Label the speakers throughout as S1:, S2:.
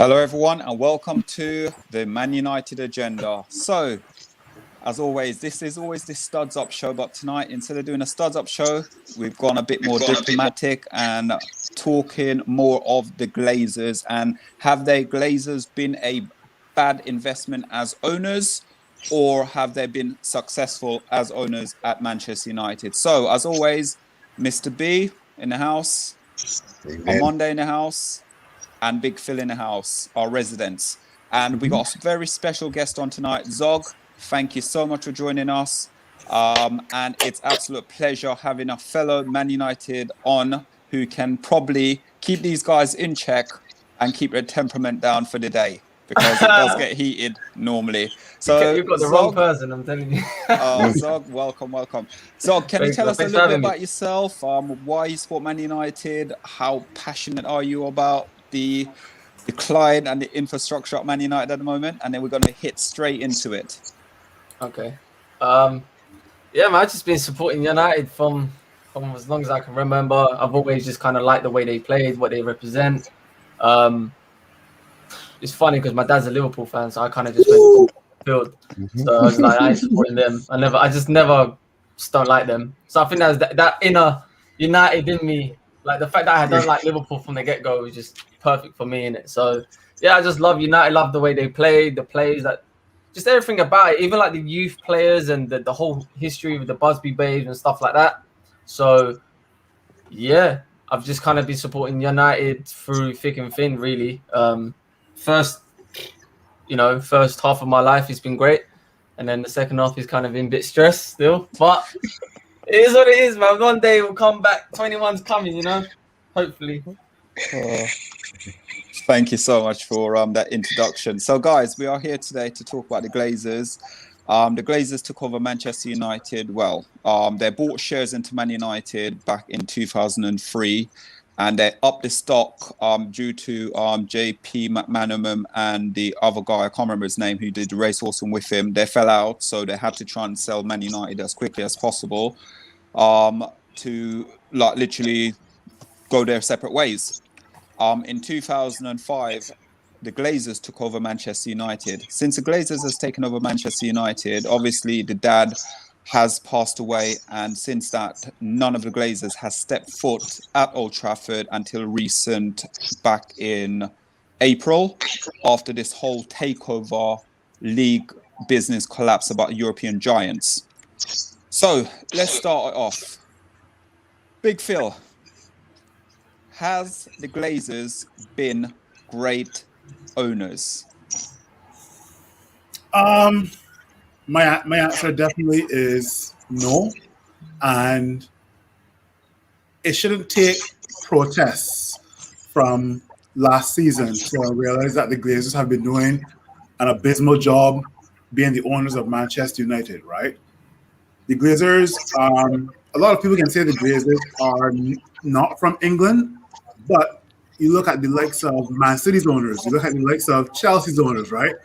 S1: Hello, everyone, and welcome to the Man United Agenda. So, as always, this is always the Studs Up show, but tonight, instead of doing a Studs Up show, we've gone a bit more diplomatic and talking more of the Glazers. And have they Glazers been a bad investment as owners, or have they been successful as owners at Manchester United? So, as always, Mr. B in the house, Monday in the house, and Big Phil in the house, our residents. And we got a very special guest on tonight, Zog. Thank you so much for joining us. And it's absolute pleasure having a fellow Man United on who can probably keep these guys in check and keep their temperament down for the day, because it does get heated normally. So
S2: you've got the wrong person, I'm telling you.
S1: Zog, welcome. Zog, can you tell us a little bit about yourself? Why you support Man United? How passionate are you about the decline and the infrastructure at Man United at the moment? And then we're going to hit straight into it.
S2: Okay. Yeah, man, I've just been supporting United from as long as I can remember. I've always just kind of liked the way they played, what they represent. It's funny because my dad's a Liverpool fan, so I kind of just went to the field. So I was like, I ain't supporting them. I just never don't like them. So I think that inner United in me, like the fact that I don't like Liverpool from the get-go was just perfect for me in it. So yeah, I just love United, love the way they play, the plays, that just everything about it, even like the youth players and the whole history with the Busby Babes and stuff like that. So yeah, I've just kind of been supporting United through thick and thin, really. First half of my life has been great, and then the second half is kind of been a bit stressed still, but it is what it is, man. One day we'll come back. 21's coming, hopefully.
S1: Thank you so much for that introduction. So, guys, we are here today to talk about the Glazers. The Glazers took over Manchester United. Well, they bought shares into Man United back in 2003, and they upped the stock due to JP McManaman and the other guy, I can't remember his name, who did the racehorse with him. They fell out, so they had to try and sell Man United as quickly as possible to literally go their separate ways. In 2005, the Glazers took over Manchester United. Since the Glazers has taken over Manchester United, obviously the dad has passed away, and since that, none of the Glazers has stepped foot at Old Trafford until recent, back in April, after this whole takeover league business collapse about European giants. So let's start off. Big Phil, has the Glazers been great owners?
S3: My answer definitely is no, and it shouldn't take protests from last season to realize that the Glazers have been doing an abysmal job being the owners of Manchester United, right? The Glazers, a lot of people can say the Glazers are not from England, but you look at the likes of Man City's owners, you look at the likes of Chelsea's owners, right?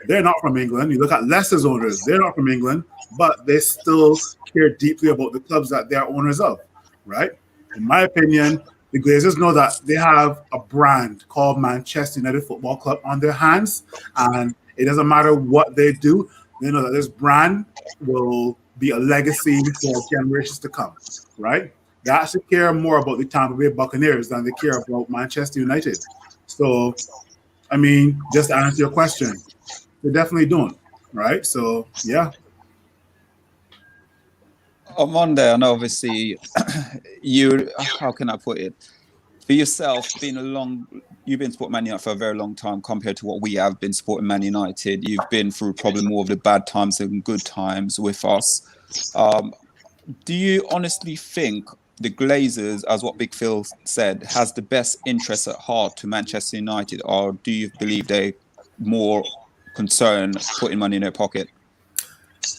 S3: They're not from England. You look at Leicester's owners, they're not from England, but they still care deeply about the clubs that they are owners of, right? In my opinion, the Glazers know that they have a brand called Manchester United Football Club on their hands, and it doesn't matter what they do, they know that this brand will be a legacy for generations to come, right? They actually care more about the Tampa Bay Buccaneers than they care about Manchester United. So, I mean, just to answer your question, they definitely don't, right? So, yeah.
S1: On Monday, and obviously, how can I put it? For yourself, you've been supporting Man United for a very long time compared to what we have been supporting Man United. You've been through probably more of the bad times than good times with us. Do you honestly think the Glazers, as what Big Phil said, has the best interests at heart to Manchester United, or do you believe they're more concerned putting money in their pocket?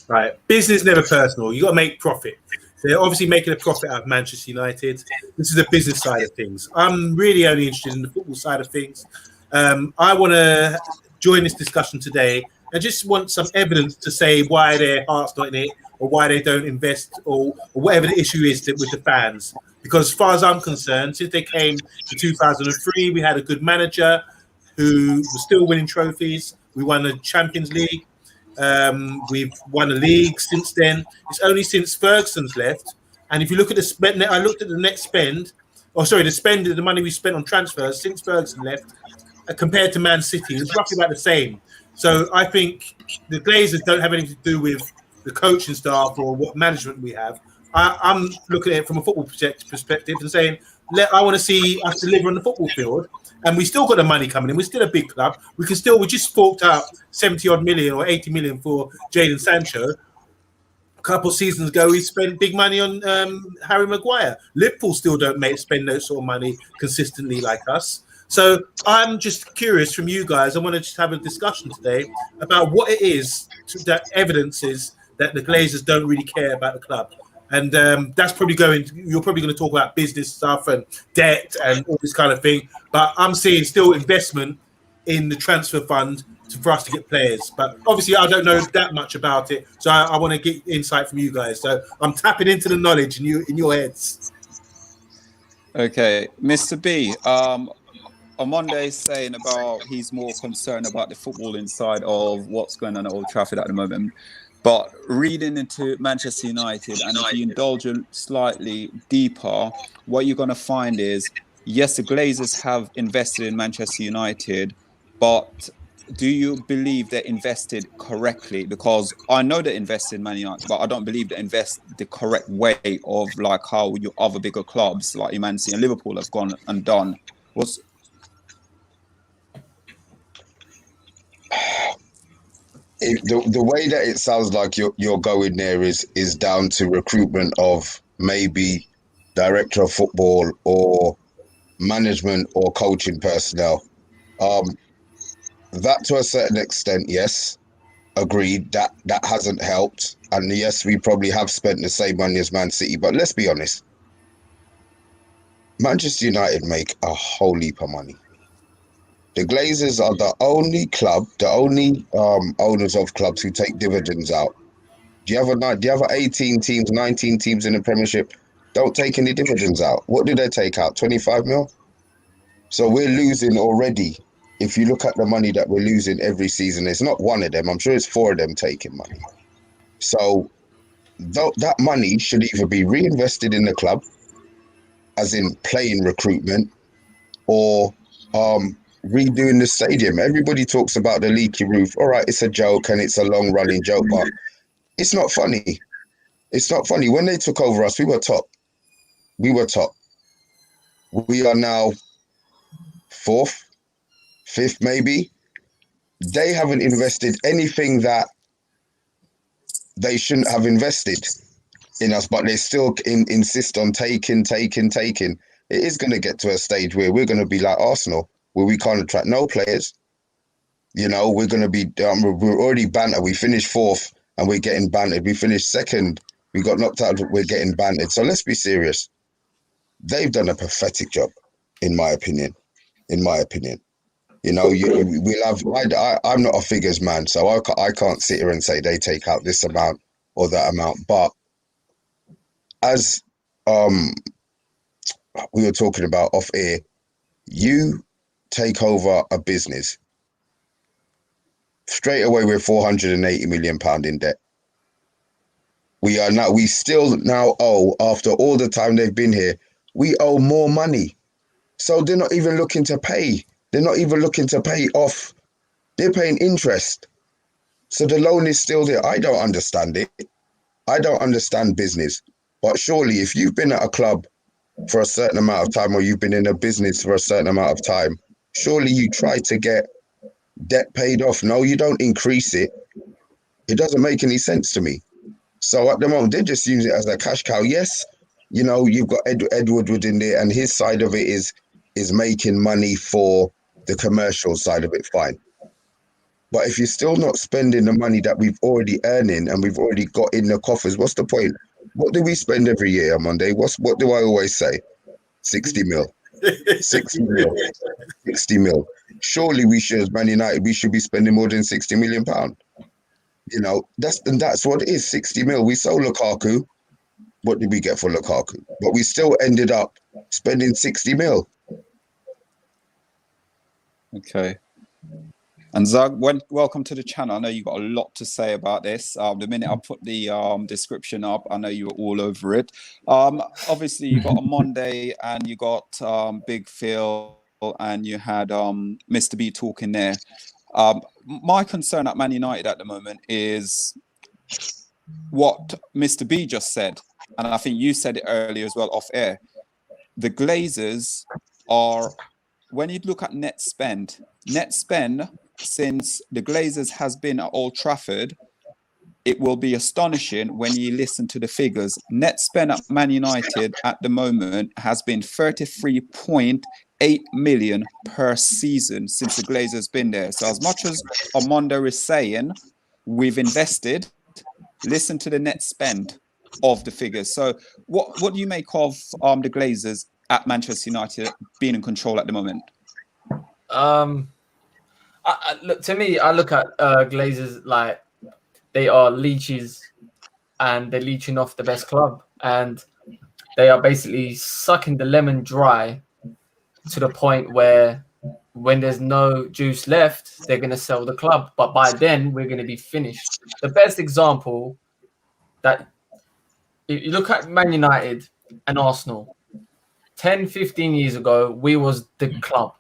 S4: Right, business never personal. You got to make profit. They're obviously making a profit out of Manchester United. This is the business side of things. I'm really only interested in the football side of things. I want to join this discussion today and just want some evidence to say why their heart's not in it, or why they don't invest, or whatever the issue is with the fans. Because as far as I'm concerned, since they came in 2003, we had a good manager. who were still winning trophies. We won the Champions League. We've won a league since then. It's only since Ferguson's left. And if you look at the spend, I looked at the net spend, the money we spent on transfers since Ferguson left, compared to Man City, it's roughly about the same. So I think the Glazers don't have anything to do with the coaching staff or what management we have. I'm looking at it from a football perspective and saying, I want to see us deliver on the football field. And we still got the money coming in. We're still a big club. We just forked out 70 odd million or 80 million for Jadon Sancho. A couple of seasons ago, we spent big money on Harry Maguire. Liverpool still don't spend that sort of money consistently like us. So I'm just curious from you guys. I want to just have a discussion today about what it is that evidences that the Glazers don't really care about the club. And that's probably you're probably going to talk about business stuff and debt and all this kind of thing. But I'm seeing still investment in the transfer fund for us to get players. But obviously, I don't know that much about it. So I want to get insight from you guys. So I'm tapping into the knowledge in your heads.
S1: Okay, Mr. B, Amonde is saying about he's more concerned about the footballing side of what's going on at Old Trafford at the moment. But reading into Manchester United, and if you indulge slightly deeper, what you're going to find is, yes, the Glazers have invested in Manchester United, but do you believe they invested correctly? Because I know they invested in Man United, but I don't believe they invest the correct way of like how your other bigger clubs like Man City and Liverpool have gone and done.
S5: The way that it sounds like you're going there is down to recruitment of maybe director of football or management or coaching personnel. That to a certain extent, yes, agreed. That hasn't helped, and yes, we probably have spent the same money as Man City. But let's be honest, Manchester United make a whole heap of money. The Glazers are the only club, the only owners of clubs who take dividends out. Do you have 18 teams, 19 teams in the Premiership don't take any dividends out? What do they take out? 25 mil? So we're losing already. If you look at the money that we're losing every season, it's not one of them. I'm sure it's four of them taking money. So that money should either be reinvested in the club, as in playing recruitment, or redoing the stadium. Everybody talks about the leaky roof. All right, it's a joke and it's a long running joke, but it's not funny. It's not funny. When they took over us, we were top. We are now fourth, fifth, maybe. They haven't invested anything that they shouldn't have invested in us, but they still insist on taking. It is going to get to a stage where we're going to be like Arsenal, where we can't attract no players. You know, we're going to be, we're already bantered. We finished fourth and we're getting bantered. We finished second. We got knocked out. We're getting bantered. So let's be serious. They've done a pathetic job, in my opinion. You know, we'll have, I'm not a figures man, so I can't sit here and say they take out this amount or that amount. But as we were talking about off air, you take over a business, straight away we're £480 million in debt. We still now owe, after all the time they've been here, we owe more money. So they're not even looking to pay. They're not even looking to pay off. They're paying interest. So the loan is still there. I don't understand it. I don't understand business. But surely if you've been at a club for a certain amount of time, or you've been in a business for a certain amount of time, surely you try to get debt paid off. No, you don't increase it. It doesn't make any sense to me. So at the moment, they're just using it as a cash cow. Yes, you know, you've got Ed Woodward in there, and his side of it is making money for the commercial side of it, fine. But if you're still not spending the money that we've already earning and we've already got in the coffers, what's the point? What do we spend every year on Monday? What do I always say? 60 mil. 60 mil. 60 mil. Surely we should, as Man United, we should be spending more than £60 million. You know, that's what it is, 60 mil. We sold Lukaku. What did we get for Lukaku? But we still ended up spending 60 mil.
S1: Okay. And Zug, welcome to the channel. I know you got a lot to say about this. The minute I put the description up, I know you were all over it. Obviously, you got a Monday and you got Big Phil and you had Mr. B talking there. My concern at Man United at the moment is what Mr. B just said. And I think you said it earlier as well off air. The Glazers are, when you look at net spend since the Glazers has been at Old Trafford, it will be astonishing when you listen to the figures. Net spend at Man United at the moment has been 33.8 million per season since the Glazers been there. So as much as Armando is saying, we've invested, listen to the net spend of the figures. So what do you make of the Glazers at Manchester United being in control at the moment?
S2: Look, to me, I look at Glazers like they are leeches and they're leeching off the best club, and they are basically sucking the lemon dry to the point where when there's no juice left, they're going to sell the club. But by then, we're going to be finished. The best example that you look at Man United and Arsenal 10, 15 years ago, we was the club.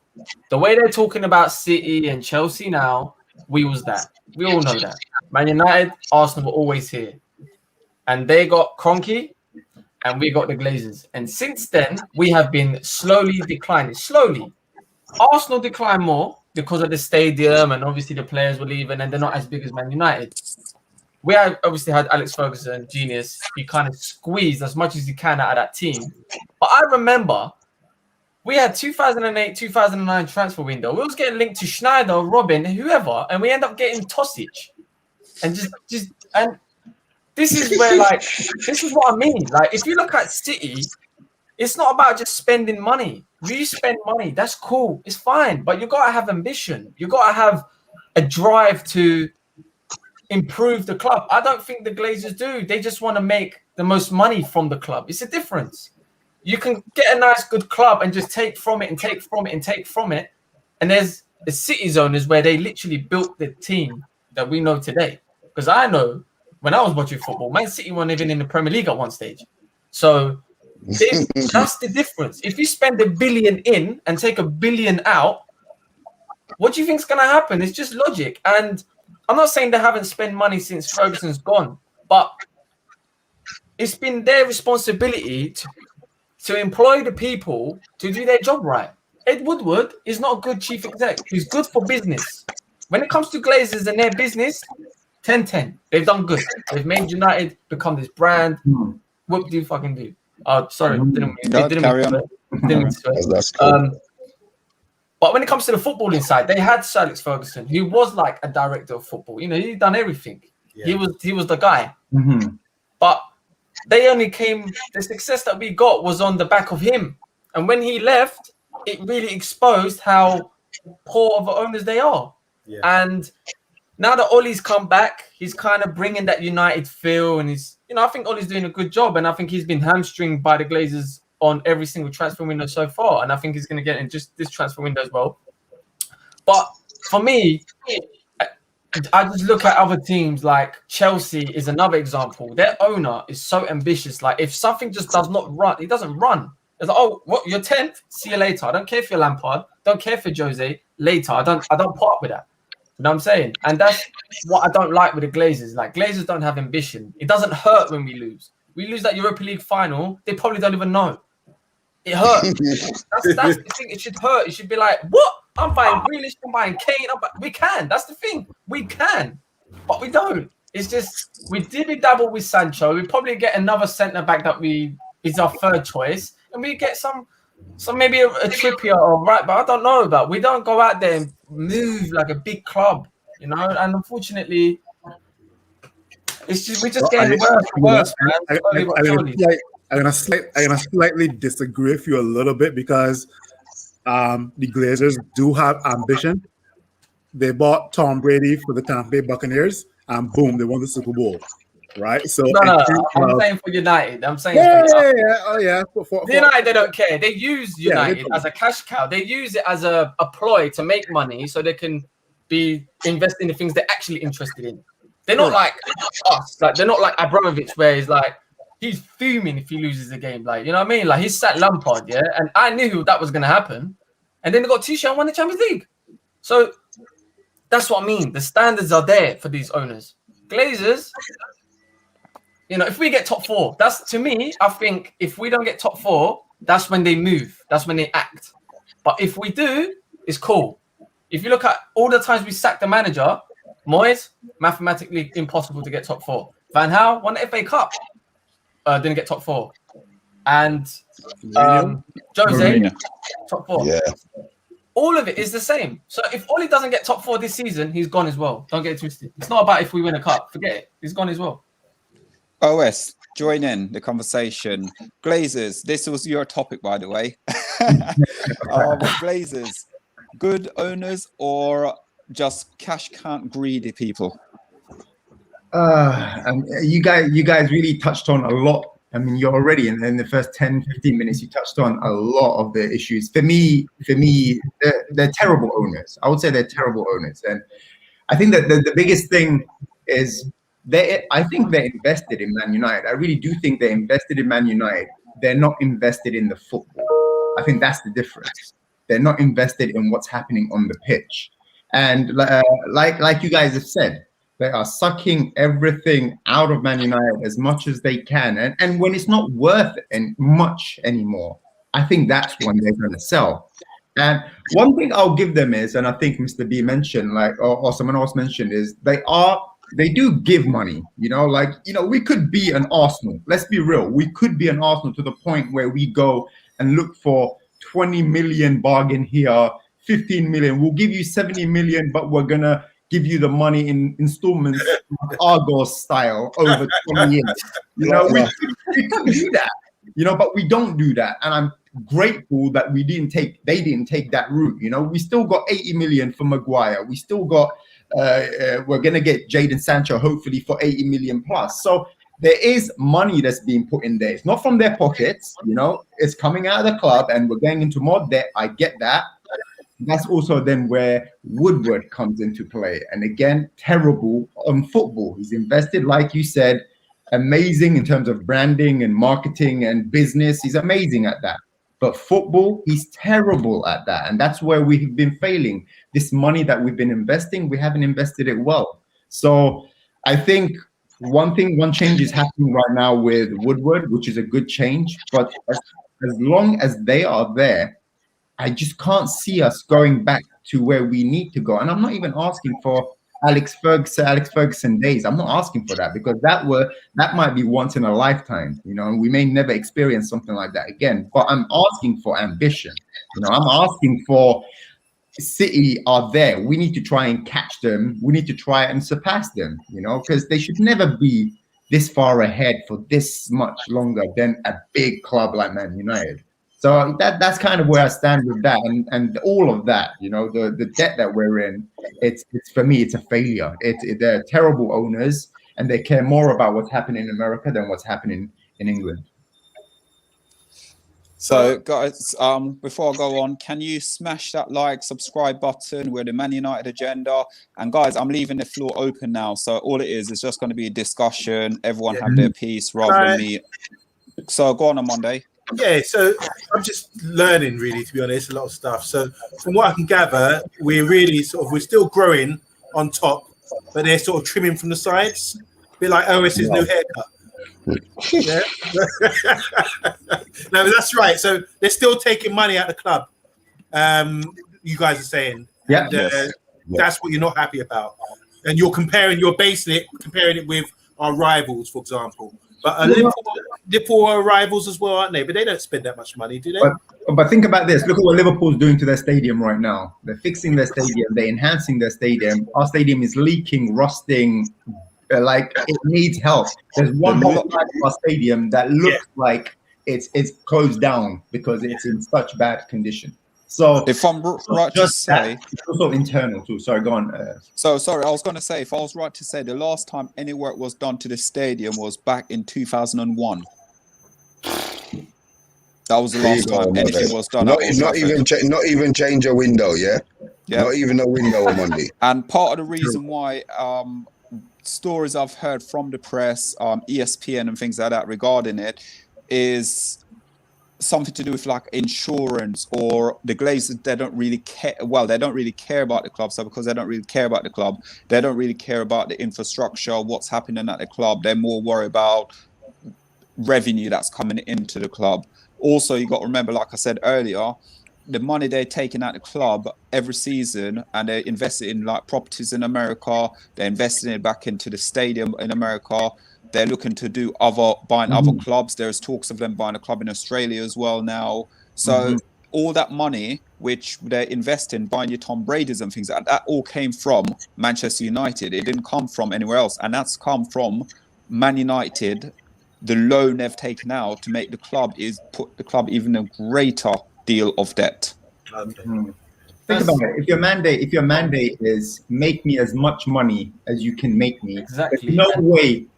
S2: The way they're talking about City and Chelsea now, we was that. We all know that. Man United, Arsenal were always here. And they got Kroenke and we got the Glazers. And since then, we have been slowly declining. Slowly. Arsenal declined more because of the stadium and obviously the players were leaving and they're not as big as Man United. We have obviously had Alex Ferguson, genius. He kind of squeezed as much as he can out of that team. But I remember we had 2008, 2009 transfer window. We was getting linked to Schneider, Robin, whoever, and we end up getting Tosic. And and this is where, like, this is what I mean. Like, if you look at City, it's not about just spending money. You spend money, that's cool, it's fine, but you gotta have ambition. You gotta have a drive to improve the club. I don't think the Glazers do. They just want to make the most money from the club. It's a difference. You can get a nice, good club and just take from it and take from it and take from it. And there's the City's owners where they literally built the team that we know today. Because I know when I was watching football, Man City weren't even in the Premier League at one stage. So that's the difference. If you spend $1 billion in and take $1 billion out, what do you think is going to happen? It's just logic. And I'm not saying they haven't spent money since Ferguson's gone, but it's been their responsibility to employ the people to do their job right. Ed Woodward is not a good chief exec. He's good for business. When it comes to Glazers and their business, 10-10. They've done good. They've made United become this brand. What do you fucking do? Oh, sorry. But when it comes to the footballing side, they had Sir Alex Ferguson, who was like a director of football. You know, he'd done everything. Yeah. He was the guy. But they only came, the success that we got was on the back of him. And when he left, it really exposed how poor of owners they are. Yeah. And now that Ollie's come back, he's kind of bringing that United feel. And he's, you know, I think Ollie's doing a good job. And I think he's been hamstringed by the Glazers on every single transfer window so far. And I think he's going to get in just this transfer window as well. But for me, I just look at other teams like Chelsea is another example. Their owner is so ambitious. Like if something just does not run, he doesn't run. It's like, oh, what? You're 10th? See you later. I don't care if you're Lampard. Don't care for Jose. Later. I don't put up with that. You know what I'm saying? And that's what I don't like with the Glazers. Like Glazers don't have ambition. It doesn't hurt when we lose. We lose that Europa League final. They probably don't even know. It hurts. That's the thing. It should hurt. It should be like, what? I'm buying Grealish, I'm buying Kane. We can. That's the thing. We can. But we don't. It's just, we did dabble with Sancho. We probably get another centre-back that is our third choice. And we get some maybe a Trippier or right, but I don't know about. We don't go out there and move like a big club, you know? And unfortunately, it's just, we're just getting worse, man.
S3: I'm gonna slightly disagree with you a little bit because the Glazers do have ambition. They bought Tom Brady for the Tampa Bay Buccaneers, and boom, they won the Super Bowl, right? So
S2: I'm saying for United. I'm saying for United, they don't care. They use United as a cash cow. They use it as a ploy to make money, so they can be investing in things they're actually interested in. They're not like us. Like they're not like Abramovich, where he's fuming if he loses a game. Like, you know what I mean? Like he's sat Lampard, yeah. And I knew that was gonna happen. And then they got Tuchel and won the Champions League. So that's what I mean. The standards are there for these owners. Glazers, you know, if we get top 4, that's, to me, I think if we don't get top 4, that's when they move. That's when they act. But if we do, it's cool. If you look at all the times we sacked the manager, Moyes, mathematically impossible to get top 4. Van Gaal won the FA Cup, didn't get top 4. And Jose, top 4.
S5: Yeah.
S2: All of it is the same. So if Oli doesn't get top 4 this season, he's gone as well. Don't get it twisted. It's not about if we win a cup. Forget it. He's gone as well.
S1: OS, join in the conversation. Glazers, this was your topic, by the way. Glazers, good owners or just cash count greedy people?
S6: You guys really touched on a lot. I mean, you're already in the first 10, 15 minutes, you touched on a lot of the issues. For me, they're terrible owners. I would say they're terrible owners. And I think that the biggest thing is I think they're invested in Man United. I really do think they're invested in Man United. They're not invested in the football. I think that's the difference. They're not invested in what's happening on the pitch. And like you guys have said, they are sucking everything out of Man United as much as they can. And when it's not worth it much anymore, I think that's when they're going to sell. And one thing I'll give them is, and I think Mr. B mentioned, or someone else mentioned, is they do give money. We could be an Arsenal. Let's be real. We could be an Arsenal to the point where we go and look for 20 million bargain here, 15 million. We'll give you 70 million, but we're going to give you the money in installments, Argos style, over 20 years. We could do that, but we don't do that. And I'm grateful that they didn't take that route. We still got 80 million for Maguire. We still got, we're going to get Jadon Sancho, hopefully, for 80 million plus. So there is money that's being put in there. It's not from their pockets, it's coming out of the club and we're going into more debt. I get that. That's also then where Woodward comes into play. And again, terrible on football. He's invested, like you said, amazing in terms of branding and marketing and business. He's amazing at that. But football, he's terrible at that. And that's where we've been failing. This money that we've been investing, we haven't invested it well. So I think one change is happening right now with Woodward, which is a good change. But as long as they are there, I just can't see us going back to where we need to go. And I'm not even asking for Alex Ferguson days. I'm not asking for that, because that might be once in a lifetime, and we may never experience something like that again. But I'm asking for ambition. I'm asking for City are there. We need to try and catch them. We need to try and surpass them, because they should never be this far ahead for this much longer than a big club like Man United. So that's kind of where I stand with that, and all of that, the debt that we're in. It's for me, it's a failure. They're terrible owners, and they care more about what's happening in America than what's happening in England.
S1: So, guys, before I go on, can you smash that subscribe button? We're the Man United agenda, and guys, I'm leaving the floor open now. So all it is just going to be a discussion. Everyone have their piece rather than me. So go on Monday.
S4: Yeah, so I'm just learning, really, to be honest, a lot of stuff. So from what I can gather, we're still growing on top, but they're sort of trimming from the sides, a bit like OS's new haircut. Yeah, no, that's right. So they're still taking money out of the club. You guys are saying, that's what you're not happy about, and you're basing it with our rivals, for example. But Liverpool are rivals as well, aren't they? But they don't spend that much money, do they?
S6: But think about this. Look at what Liverpool's doing to their stadium right now. They're fixing their stadium. They're enhancing their stadium. Our stadium is leaking, rusting, like it needs help. There's one whole side of our stadium that looks like it's closed down because it's in such bad condition. So
S1: if I'm right to say,
S6: it's also internal too. Sorry, go on.
S1: So sorry, I was going to say, if I was right to say, the last time any work was done to the stadium was back in 2001. That was the last time anything was done.
S5: Not even change a window, yeah.
S1: Yeah.
S5: Not even a window on Monday.
S1: And part of the reason why stories I've heard from the press, ESPN and things like that regarding it is something to do with like insurance, or the Glazers, they don't really care. Well, they don't really care about the club. So because they don't really care about the club, they don't really care about the infrastructure, what's happening at the club. They're more worried about revenue that's coming into the club. Also, you got to remember, like I said earlier, the money they're taking out the club every season, and they're investing in like properties in America. They're investing it back into the stadium in America. They're looking to do buying other clubs. There's talks of them buying a club in Australia as well now. So all that money which they're investing, buying your Tom Brady's and things like that, all came from Manchester United. It didn't come from anywhere else, and that's come from Man United. The loan they've taken out to make the club is put the club even a greater deal of debt.
S6: Think about it. If your mandate is make me as much money as you can make me,
S2: exactly.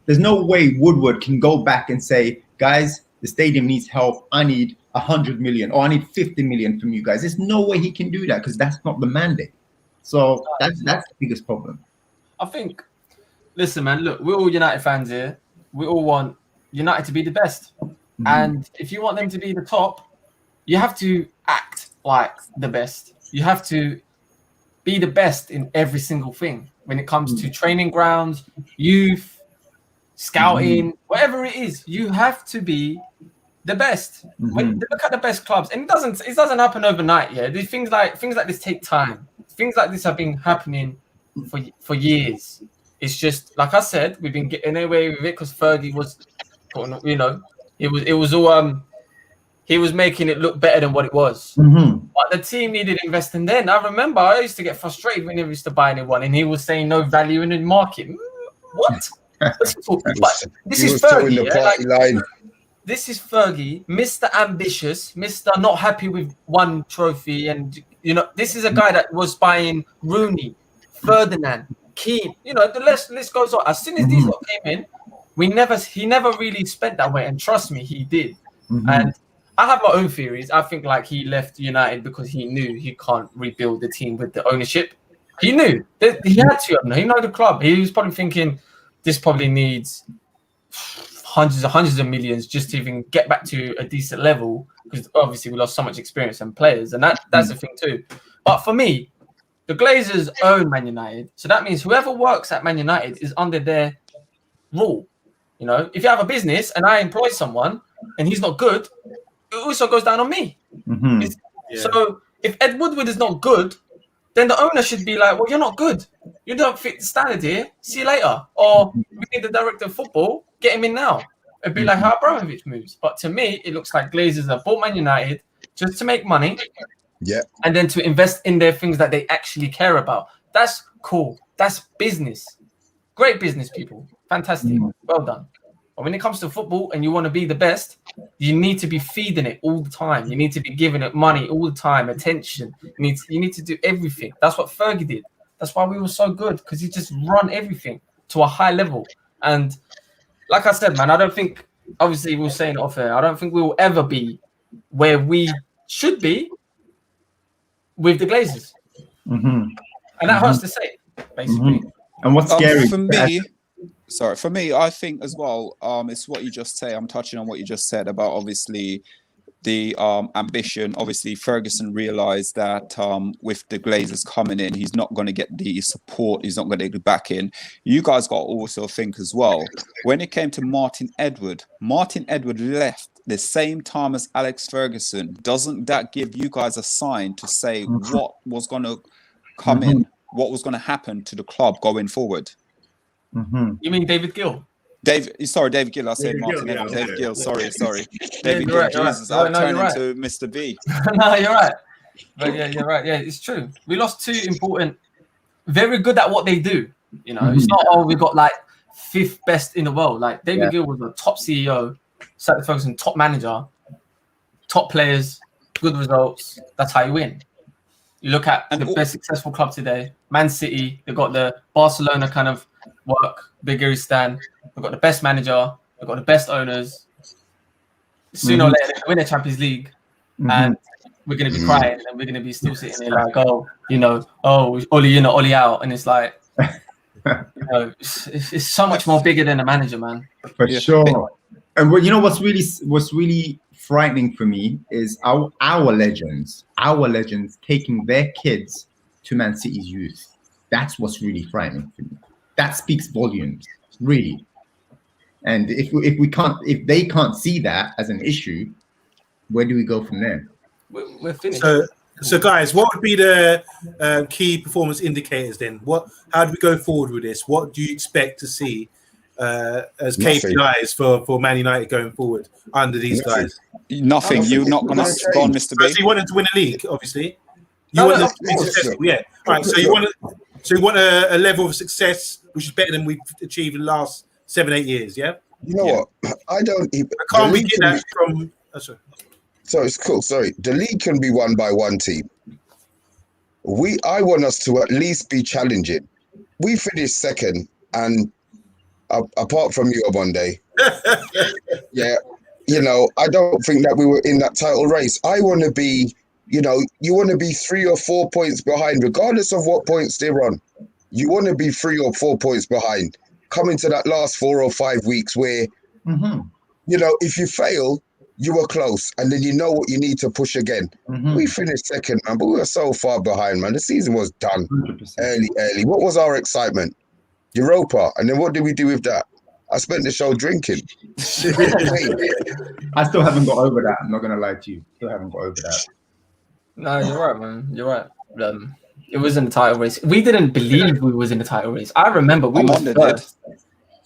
S6: There's no way Woodward can go back and say, guys, the stadium needs help. I need 100 million or I need 50 million from you guys. There's no way he can do that because that's not the mandate. So that's the biggest problem.
S2: I think, listen, man, look, we're all United fans here. We all want United to be the best. And if you want them to be the top, you have to act like the best. You have to be the best in every single thing when it comes to training grounds, youth, scouting, whatever it is. You have to be the best. When look at the best clubs, and it doesn't happen overnight. Yeah, these things like this take time. Things like this have been happening for years. It's just like I said, we've been getting away with it because Fergie was, you know, it was all he was making it look better than what it was. But the team needed investing then. I remember I used to get frustrated when he used to buy anyone and he was saying no value in the market. What? This is Fergie. This is Fergie, Mr. Ambitious, Mr. Not happy with one trophy. And, you know, this is a guy that was buying Rooney, Ferdinand, Keane. You know, the list goes on. As soon as these lot came in, he never really spent that way. And trust me, he did. And I have my own theories. I think like he left United because he knew he can't rebuild the team with the ownership. He knew that he had to. He knew the club. He was probably thinking this probably needs hundreds of millions just to even get back to a decent level, because obviously we lost so much experience and players, and that's the thing too. But for me, the Glazers own Man United, so that means whoever works at Man United is under their rule. You know, if you have a business and I employ someone and he's not good, it also goes down on me. So if Ed Woodward is not good, then the owner should be like, well, you're not good. You don't fit the standard here. See you later. Or we need the director of football. Get him in now. It'd be like how Abramovich moves. But to me, it looks like Glazers have bought Man United just to make money. And then to invest in their things that they actually care about. That's cool. That's business. Great business, people. Fantastic. Well done. But when it comes to football and you want to be the best, you need to be feeding it all the time. You need to be giving it money all the time, attention. You need to do everything. That's what Fergie did. That's why we were so good, because he just run everything to a high level. And like I said, man, I don't think, obviously we were saying it off air, I don't think we will ever be where we should be with the Glazers. And that hurts to say, basically.
S6: And what's scary
S1: for me, I think as well, it's what you just say. I'm touching on what you just said about obviously the ambition. Obviously, Ferguson realized that with the Glazers coming in, he's not going to get the support. He's not going to get the backing. You guys got to also think as well, when it came to Martin Edward left the same time as Alex Ferguson. Doesn't that give you guys a sign to say what was going to come in, what was going to happen to the club going forward?
S2: You mean David Gill?
S1: David Gill. I said Martin Edward. David Gill. Sorry. David Gill.
S2: Right,
S1: Jesus,
S2: right.
S1: I'll turn into Mr. B.
S2: No, you're right. But yeah, you're right. Yeah, it's true. We lost two important, very good at what they do. You know, it's not we got like 5th best in the world. Like David Gill was a top CEO, Sir Ferguson, top manager, top players, good results. That's how you win. You look at the best successful club today, Man City. They've got the Barcelona kind of work, Bigiristan. They've got the best manager. They've got the best owners. Sooner or later, they win the Champions League. And we're gonna be crying, and we're gonna be still sitting there like, oh, Ollie in or Ollie out, and it's like, it's so much more bigger than a manager, man.
S6: For sure. And what's really frightening for me is our legends taking their kids to Man City's youth. That's what's really frightening for me. That speaks volumes, really. And if they can't see that as an issue, where do we go from there?
S2: We're finished.
S4: So guys, what would be the key performance indicators then? How do we go forward with this? What do you expect to see as KPIs for Man United going forward under these guys?
S1: Nothing. You're not going to go on, Mr. B.
S4: So you wanted to win a league, obviously. You want to be successful, yeah. All right. So you want a level of success which is better than we've achieved in the last 7-8 years, yeah.
S5: You know what? I can't
S4: we get that from? Sorry.
S5: So it's cool. Sorry, the league can be won by one team. I want us to at least be challenging. We finished second, and apart from you, Monday, yeah, I don't think that we were in that title race. I want to be, you want to be 3 or 4 points behind, regardless of what points they're on. You want to be 3 or 4 points behind, coming to that last 4 or 5 weeks where, if you fail, you were close, and then you know what you need to push again. We finished second, man, but we were so far behind, man. The season was done 100%. early. What was our excitement? Europa, and then what did we do with that? I spent the show drinking.
S6: I still haven't got over that. I'm not gonna lie to you. Still haven't got over that.
S2: No, you're right, man. You're right. It was in the title race. We didn't believe we was in the title race. I remember we were first.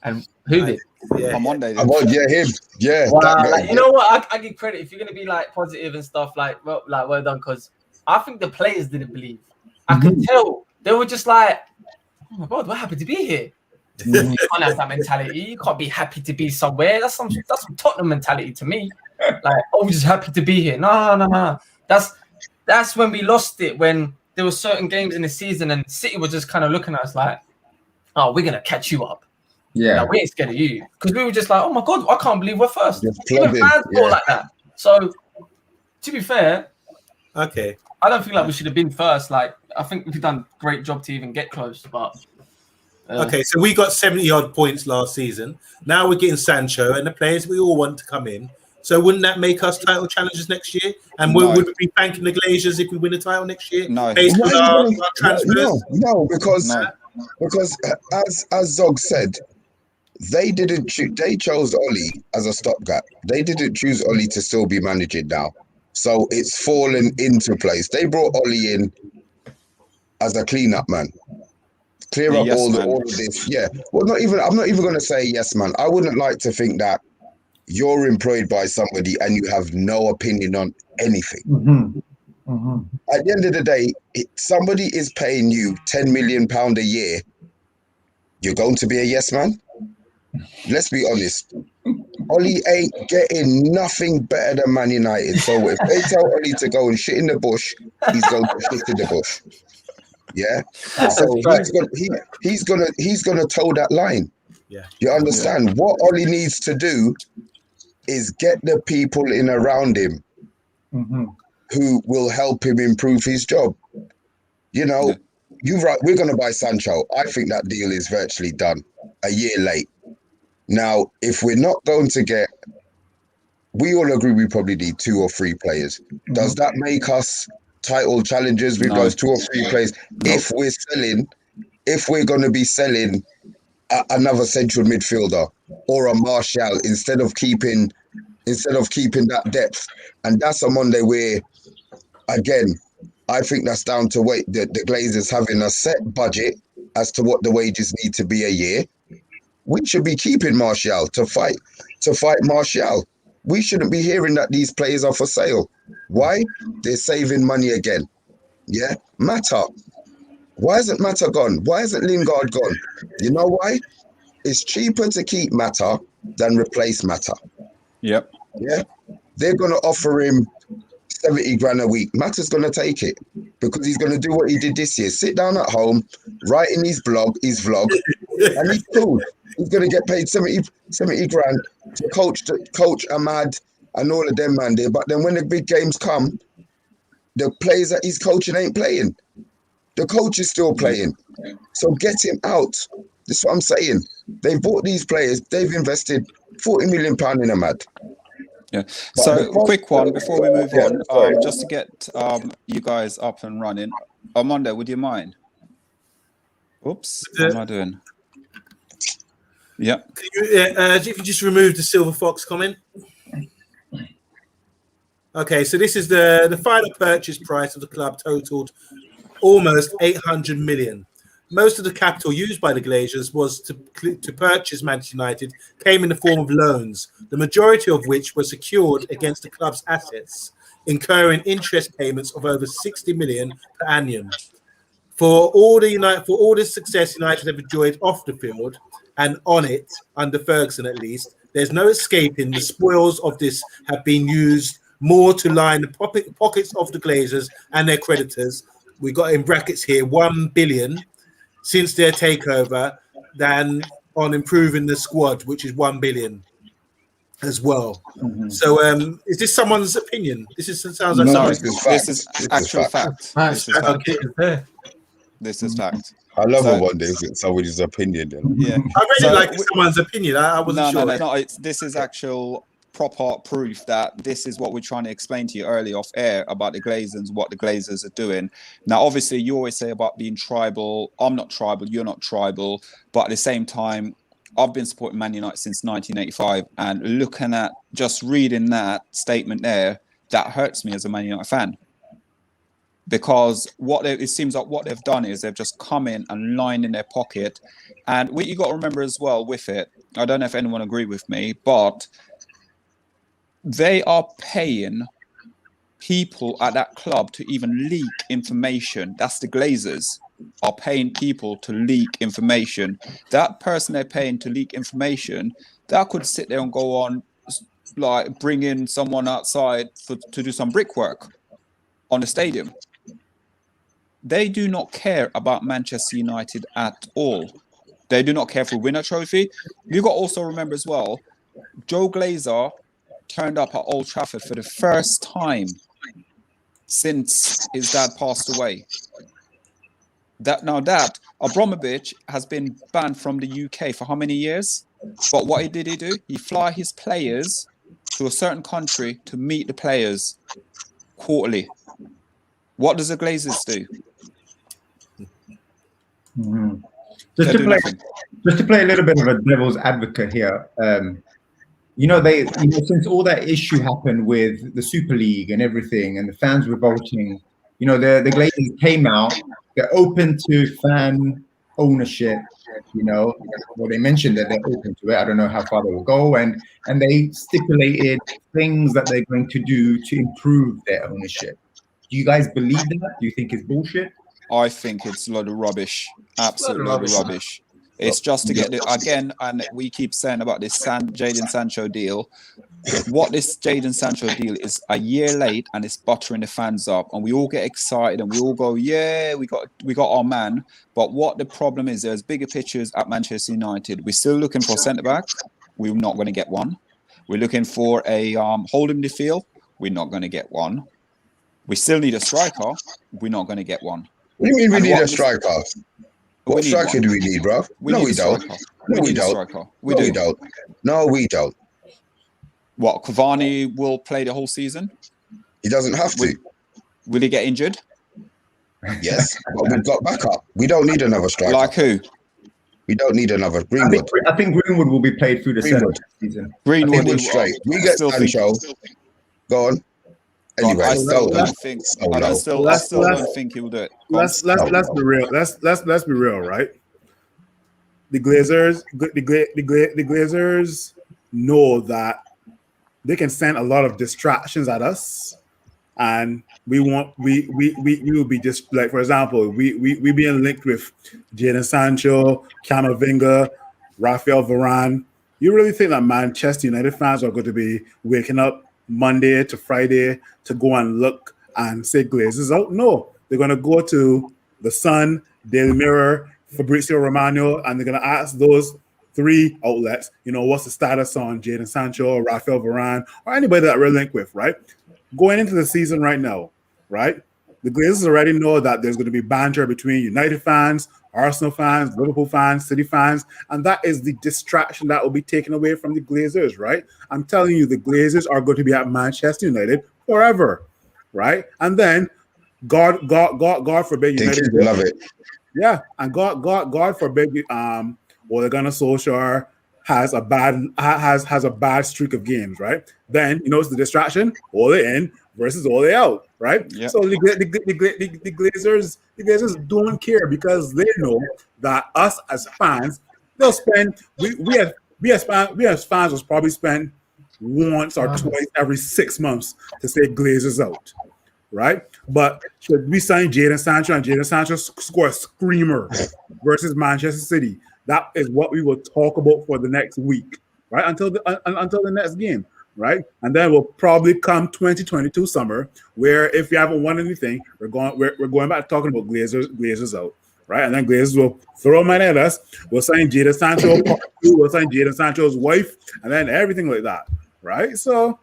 S2: And who did?
S1: Yeah. On Monday.
S5: Him. Yeah.
S2: Wow. You know what? I give credit if you're gonna be like positive and stuff. Well done, because I think the players didn't believe. I could tell they were just like, oh my God, we're happy to be here. You can't have that mentality. You can't be happy to be somewhere. That's some Tottenham mentality to me. Like, oh, we're just happy to be here. No. That's when we lost it. When there were certain games in the season and City was just kind of looking at us like, oh, we're gonna catch you up. Yeah, we ain't scared of you, because we were just like, oh my God, I can't believe we're first. Even fans thought like that. So, to be fair,
S4: okay,
S2: I don't feel like we should have been first. Like, I think we've done a great job to even get close. But
S4: okay, so we got 70 odd points last season. Now we're getting Sancho and the players we all want to come in. So wouldn't that make us title challengers next year? And would we be thanking the Glazers if we win a title next year?
S1: No,
S4: based on our transfers?
S5: No, because as Zog said, they chose Ollie as a stopgap. They didn't choose Ollie to still be managing now. So it's fallen into place. They brought Ollie in as a cleanup man. Clear up all of this. Yeah. Well, I'm not even going to say yes, man. I wouldn't like to think that you're employed by somebody and you have no opinion on anything. At the end of the day, somebody is paying you £10 million a year. You're going to be a yes man? Let's be honest. Ollie ain't getting nothing better than Man United. So if they tell Ollie to go and shit in the bush, he's going to shit in the bush. Yeah. So he's gonna toe that line.
S4: Yeah.
S5: You understand? What Ollie needs to do is get the people in around him who will help him improve his job. You're right. We're going to buy Sancho. I think that deal is virtually done. A year late. Now, if we're not going to get, we all agree we probably need 2 or 3 players. Does that make us title challengers with those 2 or 3 players? No. If we're going to be selling another central midfielder or a Martial instead of keeping that depth, and that's a Monday where, again, I think that's down to the Glazers having a set budget as to what the wages need to be a year. We should be keeping Martial to fight Martial. We shouldn't be hearing that these players are for sale. Why? They're saving money again. Yeah, Mata. Why isn't Mata gone? Why isn't Lingard gone? You know why? It's cheaper to keep Mata than replace Mata.
S1: Yep.
S5: Yeah. They're going to offer him 70 grand a week. Mata's going to take it because he's going to do what he did this year. Sit down at home, write in his vlog, and he's cool. He's going to get paid 70 grand to coach Ahmad and all of them, man. There. But then when the big games come, the players that he's coaching ain't playing. The coach is still playing. So get him out. That's what I'm saying. They bought these players. They've invested £40 million in them, mad.
S1: Yeah. So quick one before we move on, just to get you guys up and running. Armando, would you mind? Oops, what am I doing? Yeah.
S4: If you just remove the Silver Fox comment. Okay, so this is the final purchase price of the club totaled almost 800 million. Most of the capital used by the Glazers was to purchase Manchester United came in the form of loans, the majority of which were secured against the club's assets, incurring interest payments of over 60 million per annum. For all the success United have enjoyed off the field and on it, under Ferguson at least, there's no escaping the spoils of this have been used more to line the pockets of the Glazers and their creditors. We got in brackets here 1 billion since their takeover than on improving the squad, which is 1 billion as well. Mm-hmm. So is this someone's opinion? This sounds like
S1: this is actual fact. This is fact.
S5: I love it one day it's somebody's opinion.
S1: Yeah,
S4: I really like someone's opinion. I wasn't sure.
S1: No, this is actual proper proof that this is what we're trying to explain to you early off air about the Glazers, what the Glazers are doing. Now, obviously, you always say about being tribal. I'm not tribal. You're not tribal. But at the same time, I've been supporting Man United since 1985, and looking at just reading that statement there, that hurts me as a Man United fan. Because it seems like what they've done is they've just come in and lined in their pocket. And what you got to remember as well with it, I don't know if anyone agree with me, but they are paying people at that club to even leak information. That's the Glazers are paying people to leak information. That person they're paying to leak information, that could sit there and go on, like bring in someone outside to do some brickwork on the stadium. They do not care about Manchester United at all. They do not care if we win a trophy. You got to also remember as well, Joe Glazer turned up at Old Trafford for the first time since his dad passed away. Abramovich has been banned from the UK for how many years? But what did he do? He fly his players to a certain country to meet the players quarterly. What does the Glazers do?
S6: Mm-hmm. Just to play a little bit of a devil's advocate here, since all that issue happened with the Super League and everything, and the fans revolting, the Glazers came out. They're open to fan ownership. They mentioned that they're open to it. I don't know how far they will go, and they stipulated things that they're going to do to improve their ownership. Do you guys believe that? Do you think it's bullshit?
S1: I think it's a load of rubbish. Absolute load of rubbish. It's just to get again, and we keep saying about this Jadon Sancho deal. What this Jadon Sancho deal is a year late, and it's buttering the fans up, and we all get excited, and we all go, "Yeah, we got our man." But what the problem is, there's bigger pictures at Manchester United. We're still looking for a centre back. We're not going to get one. We're looking for a holding midfield. We're not going to get one. We still need a striker. We're not going to get one.
S5: What do you mean we need a striker? What striker do we need, bro? No, we don't. No, we don't. We don't. No, we don't.
S1: What, Cavani will play the whole season?
S5: He doesn't have to.
S1: Will he get injured?
S5: Yes, but we've got backup. We don't need another striker.
S1: Like who?
S5: We don't need another Greenwood.
S6: I think Greenwood will be played through the season.
S1: Greenwood
S5: straight. We get Sancho. Go on. Anyway,
S1: I still don't think he will do it.
S3: Let's be real. Let's be real, right? The Glazers know that they can send a lot of distractions at us, and we will be just like, for example, we being linked with Jadon Sancho, Camavinga, Rafael Varane. You really think that Manchester United fans are going to be waking up Monday to Friday to go and look and say Glazers out? No, they're going to go to the Sun, Daily Mirror, Fabrizio Romano, and they're going to ask those three outlets, what's the status on Jadon Sancho or Rafael Varane or anybody that we're linked with, right? Going into the season right now, right? the Glazers already know that there's going to be banter between United fans, Arsenal fans, Liverpool fans, City fans, and that is the distraction that will be taken away from the Glazers, right? I'm telling you, the Glazers are going to be at Manchester United forever, right? And then God forbid
S5: The
S3: United
S5: kids love it.
S3: yeah, and God forbid Ole Gunnar Solskjaer has a bad streak of games, right? Then it's the distraction, Ole in versus Ole out, right?
S1: Yep.
S3: So the Glazers don't care because they know that us as fans, they'll spend we as fans will probably spend once or twice every 6 months to say Glazers out. Right, but should we sign Jadon Sancho and Jadon Sancho score a screamer versus Manchester City? That is what we will talk about for the next week, right? Until the next game, right? And then we'll probably come 2022 summer, where if we haven't won anything, we're going back talking about Glazers out, right? And then Glazers will throw money at us. We'll sign Jadon Sancho, we'll sign Jadon Sancho's wife, and then everything like that, right? So,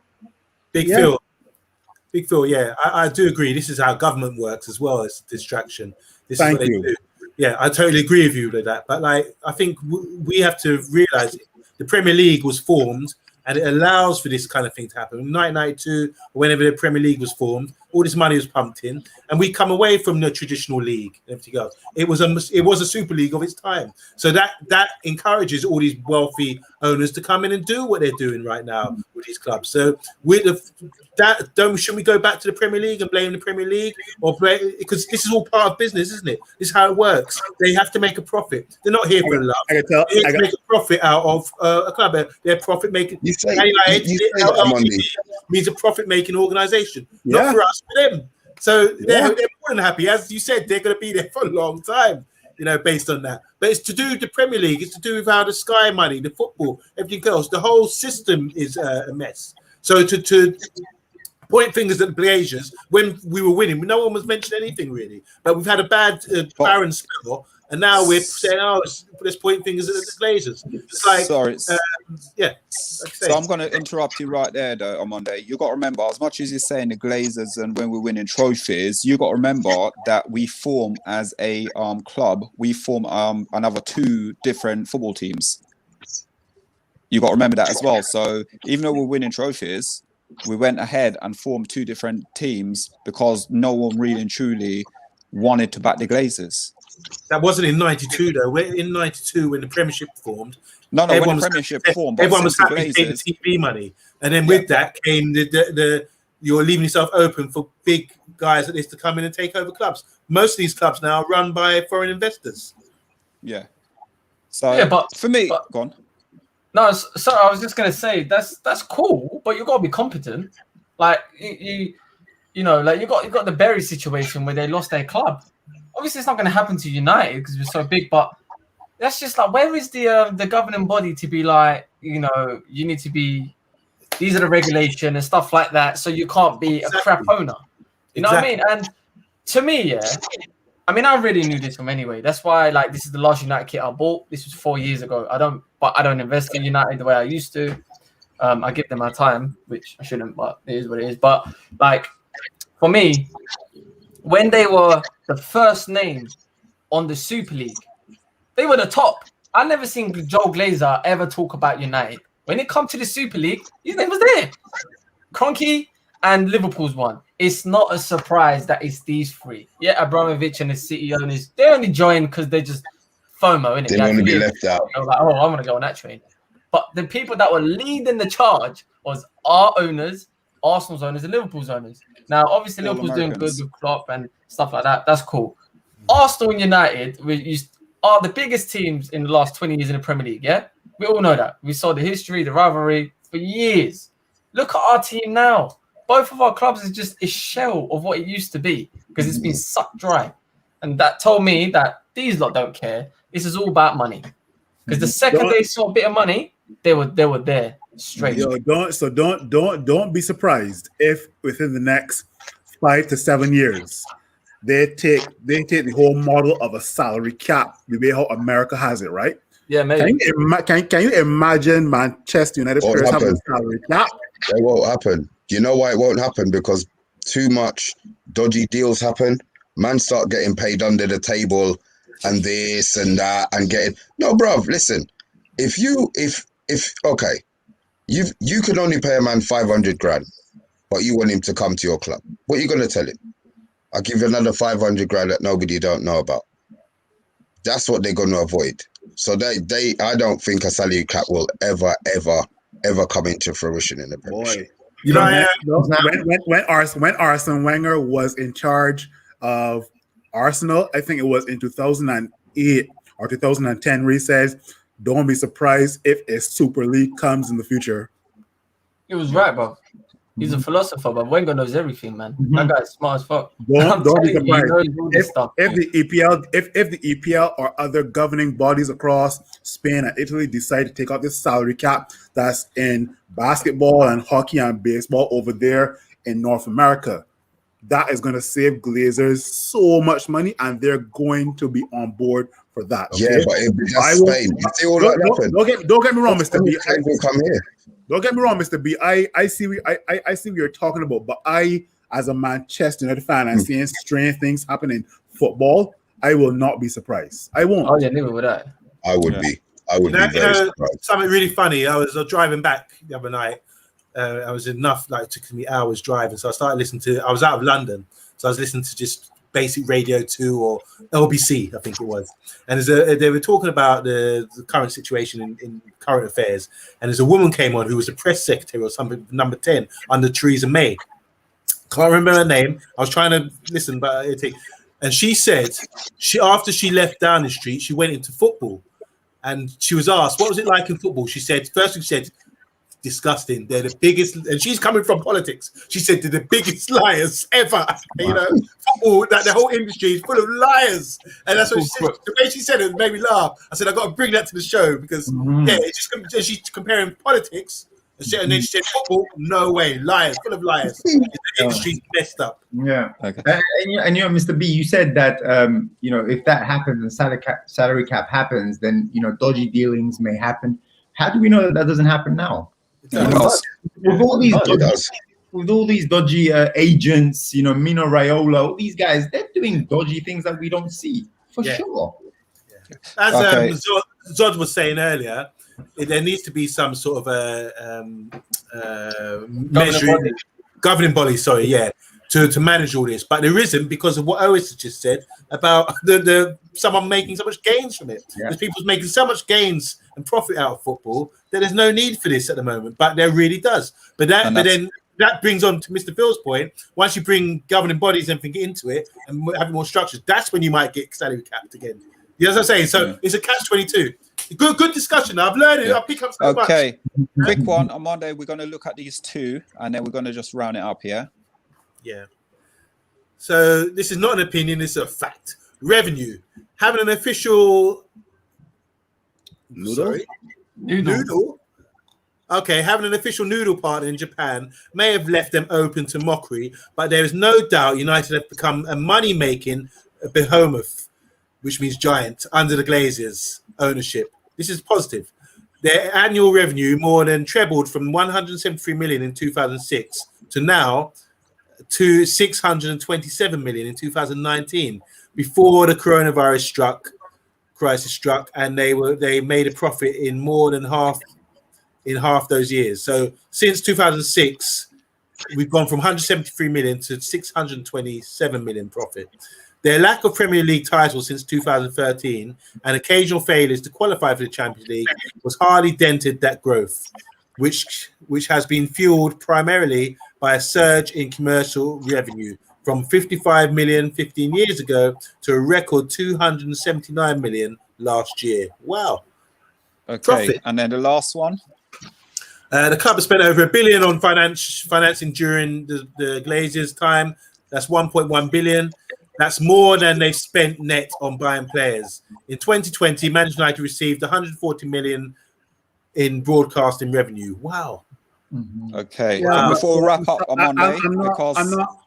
S4: Big Phil, yeah, I do agree. This is how government works as well as distraction. This
S3: Thank
S4: is what
S3: you.
S4: they do. Yeah, I totally agree with you with that. But like, I think we have to realize the Premier League was formed and it allows for this kind of thing to happen. In 1992, whenever the Premier League was formed, all this money was pumped in, and we come away from the traditional league and everything else. It was a super league of its time. So that encourages all these wealthy owners to come in and do what they're doing right now with these clubs. So should we go back to the Premier League and blame the Premier League, because this is all part of business, isn't it? This is how it works. They have to make a profit. They're not here for love. They have to make a profit out of a club. They're profit making.
S5: You say that,
S4: means a profit making organization,
S3: Yeah.
S4: not for us, for them. So they're more than happy. As you said, they're going to be there for a long time, based on that. But it's to do with the Premier League. It's to do with how the Sky money, the football, everything else. The whole system is a mess. So to point fingers at the Glazers when we were winning, no one was mentioning anything really. But we've had a bad barren spell, and now we're saying, let's point fingers at the Glazers. It's like,
S1: sorry.
S4: yeah.
S1: So I'm going to interrupt you right there, though, on Monday. You got to remember, as much as you're saying the Glazers and when we're winning trophies, you got to remember that we form as a club. We form another 2 different football teams. You got to remember that as well. So even though we're winning trophies, we went ahead and formed 2 different teams because no one really and truly wanted to back the Glazers.
S4: That wasn't in 92 though. In 92 when the Premiership formed.
S1: No, when the Premiership formed,
S4: everyone was happy to pay the TV money, and then with that came the you're leaving yourself open for big guys like this to come in and take over clubs. Most of these clubs now are run by foreign investors.
S1: Yeah. So
S2: but
S1: for me, go on.
S2: No, so I was just gonna say that's cool, but you gotta be competent. Like you like you got the Berry situation where they lost their club. Obviously, it's not going to happen to United because we're so big, but that's just like, where is the governing body to be like, you need to be, these are the regulation and stuff like that, so you can't be a crap owner. You know what I mean? And to me, I really knew this from anyway. That's why, like, this is the last United kit I bought. This was 4 years ago. I don't invest in United the way I used to. I give them my time, which I shouldn't, but it is what it is. But like, for me, when they were the first name on the Super League, they were the top. I never seen Joe Glazer ever talk about United. When it comes to the Super League, his name was there. Kroenke and Liverpool's one. It's not a surprise that it's these 3. Yeah, Abramovich and the City owners, they only joined because they just FOMO, innit?
S5: They want to be left out.
S2: They were like, I want to go on that train. But the people that were leading the charge was our owners, Arsenal's owners, and Liverpool's owners. Now, obviously,
S1: All
S2: Liverpool's doing good
S1: Americans.
S2: with Klopp and stuff like that. That's cool. Arsenal and United are the biggest teams in the last 20 years in the Premier League, yeah? We all know that. We saw the history, the rivalry for years. Look at our team now. Both of our clubs is just a shell of what it used to be because it's been sucked dry. And that told me that these lot don't care. This is all about money. Because the second they saw a bit of money, they were there straight.
S3: Don't be surprised if within the next 5 to 7 years they take the whole model of a salary cap, the way how America has it, right?
S2: Yeah, maybe.
S3: Can you imagine Manchester United players having a salary cap?
S5: It won't happen. You know why it won't happen? Because too much dodgy deals happen, man start getting paid under the table and this and that and getting no, bruv. Listen, if okay, you can only pay a man 500 grand, but you want him to come to your club. What are you gonna tell him? I'll give you another 500 grand that nobody don't know about. That's what they're going to avoid. So I don't think a salary cap will ever come into fruition in the Premiership.
S3: You know, when Arsene Wenger was in charge of Arsenal, I think it was in 2008 or 2010, where he says, "Don't be surprised if a Super League comes in the future."
S2: He was right, bro. He's a philosopher, but Wenger knows everything, man. That guy's smart as fuck.
S3: Don't be surprised if
S2: the
S3: the EPL or other governing bodies across Spain and Italy decide to take out this salary cap that's in basketball and hockey and baseball over there in North America. That is going to save Glazers so much money, and they're going to be on board for that. Okay?
S5: Yeah, but that's Spain.
S3: Don't get me wrong, Mr. B.
S5: Come here.
S3: Don't get me wrong, Mr. B. I see what you're talking about, but I, as a Manchester United fan, and seeing strange things happen in football, I will not be surprised. I won't.
S2: Oh yeah, neither would I.
S5: I would be. I would be very surprised.
S4: Something really funny. I was driving back the other night. I was enough, like, it took me hours driving, so I started listening to. I was out of London, so I was listening to just basic Radio 2 or LBC, I think it was. And they were talking about the current situation in current affairs. And there's a woman came on who was a press secretary or something, number 10, under Theresa May. Can't remember her name. I was trying to listen, but and she said, after she left Downing Street, she went into football. And she was asked, what was it like in football? She said, first she said, disgusting. They're the biggest, and she's coming from politics. She said they're the biggest liars ever. You know, football, that the whole industry is full of liars, and that's what she said. The way she said it made me laugh. I said I got to bring that to the show because it's just she's comparing politics, and then she said football. No way, liars, full of liars. The industry's messed up.
S6: Yeah. Okay. And you know, Mr. B, you said that you know, if that happens and salary cap happens, then you know, dodgy dealings may happen. How do we know that doesn't happen now? With all these dodgy agents, you know, Mino Raiola, all these guys, they're doing dodgy things that we don't see for sure.
S4: As Zod was saying earlier, there needs to be some sort of a governing body. To manage all this, but there isn't because of what Otis just said about someone making so much gains from it. There's people making so much gains and profit out of football that there's no need for this at the moment, but there really does. But then that brings on to Mr. Phil's point. Once you bring governing bodies and everything into it and have more structures, that's when you might get salary capped again. You know what I'm saying? So it's a catch-22. Good discussion. I've learned it. I'll pick up so much.
S1: Okay, quick one. On Monday, we're going to look at these two, and then we're going to just round it up here.
S4: Yeah. So this is not an opinion, it's a fact. Revenue. Having an official
S2: Noodle.
S4: Okay, having an official noodle partner in Japan may have left them open to mockery, but there is no doubt United have become a money-making behemoth, which means giant, under the Glazers' ownership. This is positive. Their annual revenue more than trebled from 173 million in 2006 to now to 627 million in 2019, before the coronavirus crisis struck, and they made a profit in more than half those years. So since 2006, we've gone from 173 million to 627 million profit. Their lack of Premier League titles since 2013 and occasional failures to qualify for the Champions League was hardly dented that growth, which has been fueled primarily by a surge in commercial revenue from 55 million 15 years ago to a record 279 million last year. Wow.
S1: Okay,
S4: Profit.
S1: And then the last one.
S4: The club has spent over $1 billion on financing during the Glazers' time. That's 1.1 billion. That's more than they've spent net on buying players. In 2020, Manchester United received 140 million in broadcasting revenue. Wow.
S1: Okay. Wow. Before we wrap up on Monday,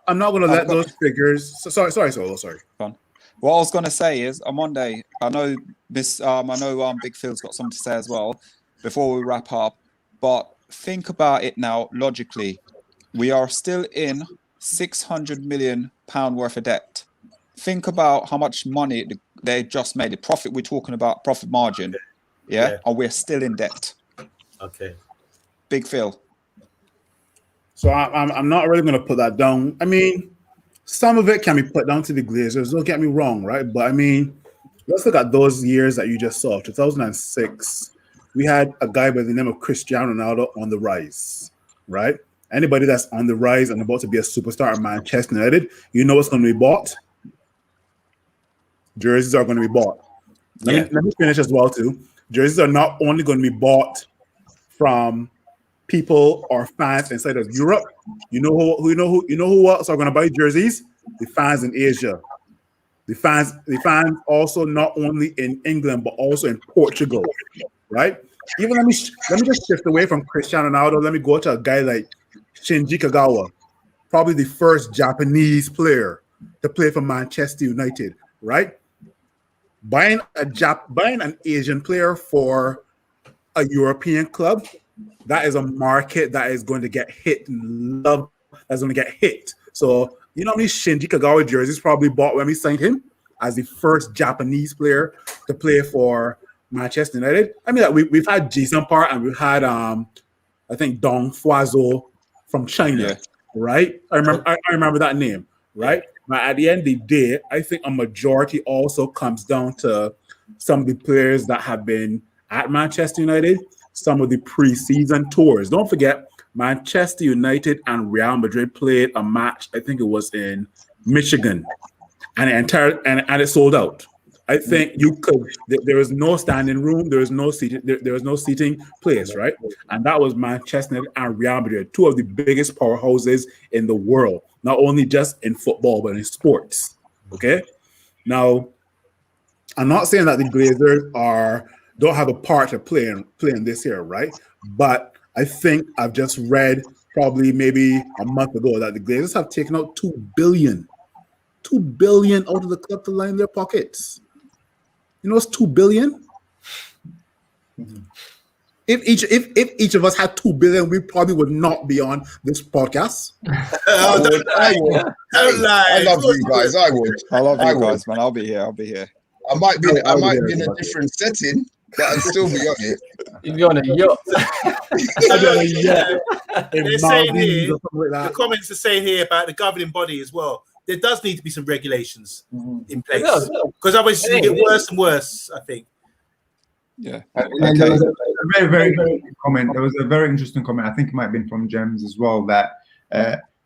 S3: I'm not going to let those figures. Sorry.
S1: What I was going to say is on Monday, I know Big Phil's got something to say as well before we wrap up. But think about it now logically. We are still in £600 million worth of debt. Think about how much money they just made. The profit we're talking about, profit margin. Yeah. And we're still in debt.
S4: Okay.
S1: Big Phil.
S3: So I'm not really going to put that down. I mean, some of it can be put down to the Glazers. Don't get me wrong, right? But I mean, let's look at those years that you just saw. 2006, we had a guy by the name of Cristiano Ronaldo on the rise, right? Anybody that's on the rise and about to be a superstar at Manchester United, you know what's going to be bought? Jerseys are going to be bought. Let me finish as well too. Jerseys are not only going to be bought from people or fans inside of Europe. You know who else are going to buy jerseys? The fans in Asia. The fans also not only in England but also in Portugal, right? Even let me just shift away from Cristiano Ronaldo. Let me go to a guy like Shinji Kagawa, probably the first Japanese player to play for Manchester United, right? Buying an Asian player for a European club, that is a market that is going to get hit and love. That's going to get hit. So you know how many Shinji Kagawa jerseys probably bought when we signed him as the first Japanese player to play for Manchester United? I mean, we've had Jason Park and we've had I think Dong Fuazo from China, right? I remember that name, right? But at the end of the day, I think a majority also comes down to some of the players that have been at Manchester United, some of the preseason tours. Don't forget, Manchester United and Real Madrid played a match. I think it was in Michigan, and it sold out. I think you could. There was no standing room. There was no seating. There was no seating place, right? And that was Manchester United and Real Madrid, two of the biggest powerhouses in the world, not only just in football but in sports. Okay. Now, I'm not saying that the Glazers don't have a part to play in this here, right? But I think I've just read probably maybe a month ago that the Glazers have taken out $2 billion out of the club to line their pockets. You know what's $2 billion? If each of us had $2 billion, we probably would not be on this podcast.
S5: I love you guys. I would.
S1: I love you guys, man. I'll be here.
S5: I might be in a different setting, but I'd still be on it.
S2: You'd be on a yacht.
S4: They're saying here, the comments are saying here about the governing body as well. There does need to be some regulations in place because otherwise it's going to get worse and worse, I think.
S1: Yeah.
S6: And there was a very, very good comment. There was a very interesting comment. I think it might have been from Gems as well, that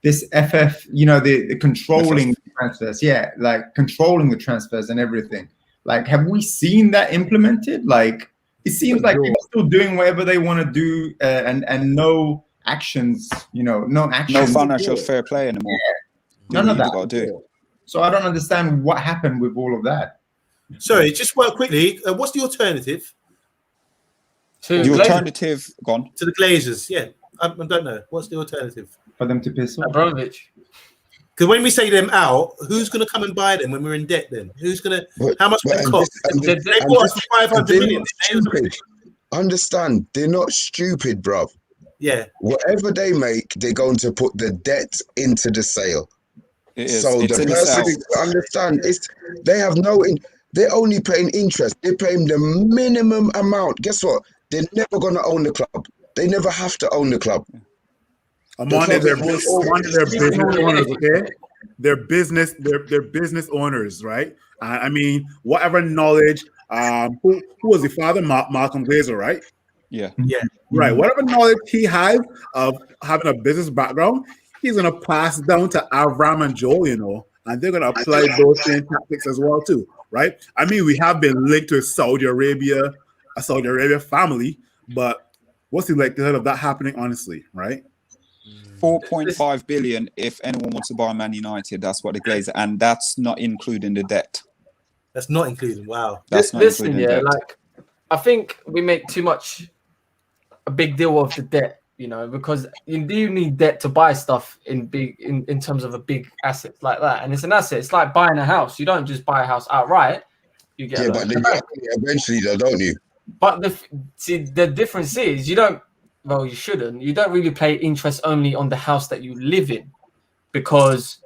S6: this FF, the controlling transfers, like controlling the transfers and everything. Like, have we seen that implemented? Like, it seems like people are still doing whatever they want to do and no actions, no actions.
S1: No financial fair play anymore.
S6: Yeah. None of that. So I don't understand what happened with all of that.
S4: Sorry, just well quickly, what's the alternative?
S1: To the alternative gone
S4: to the Glazers? Yeah, I don't know. What's the alternative
S6: for them to piss off?
S2: Abramovich.
S4: Because when we say them out, who's going to come and buy them when we're in debt? Then who's going to? How much will it cost? They bought us for 500 million.
S5: Understand? They're not stupid, bruv.
S4: Yeah.
S5: Whatever they make, they're going to put the debt into the sale. So the person understand they have they're only paying interest. They're paying the minimum amount. Guess what? They're never gonna own the club. They never have to own the club.
S3: Their business owners, okay? They're business owners, right? I mean, whatever knowledge. Who was the father? Malcolm Glazer, right?
S1: Yeah.
S3: Right. Whatever knowledge he has of having a business background, he's gonna pass down to Avram and Joel, and they're gonna apply those same tactics as well too, right? I mean, we have been linked to a Saudi Arabia family, but what's the likelihood of that happening, honestly, right?
S1: 4.5 billion if anyone wants to buy Man United. That's what the Glazer, and that's not including the debt.
S4: That's not including. Wow.
S1: That's not including debt.
S2: Like, I think we make too much a big deal of the debt. Because you do need debt to buy stuff in terms of a big asset like that, and it's an asset. It's like buying a house. You don't just buy a house outright. You get
S5: but eventually, though, don't you?
S2: But the difference is you don't. Well, you shouldn't. You don't really pay interest only on the house that you live in, because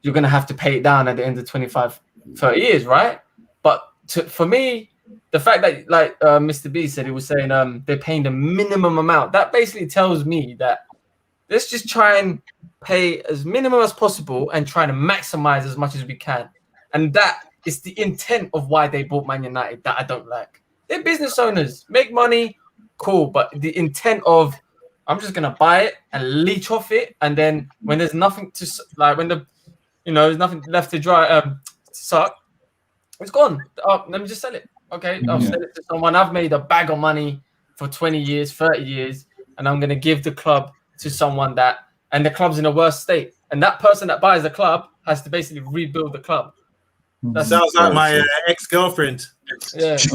S2: you're going to have to pay it down at the end of 25, 30 years, right? But for me, the fact that, like Mr. B said, he was saying they're paying the minimum amount. That basically tells me that let's just try and pay as minimum as possible and try to maximize as much as we can. And that is the intent of why they bought Man United that I don't like. They're business owners, make money, cool. But the intent of, I'm just going to buy it and leech off it. And then when there's nothing to, like when there's nothing left to suck, it's gone. Oh, let me just sell it. Okay, I'll sell it to someone. I've made a bag of money for 20 years, 30 years, and I'm going to give the club to someone and the club's in a worse state. And that person that buys the club has to basically rebuild the club.
S4: That sounds like my ex-girlfriend.
S2: Yeah, that's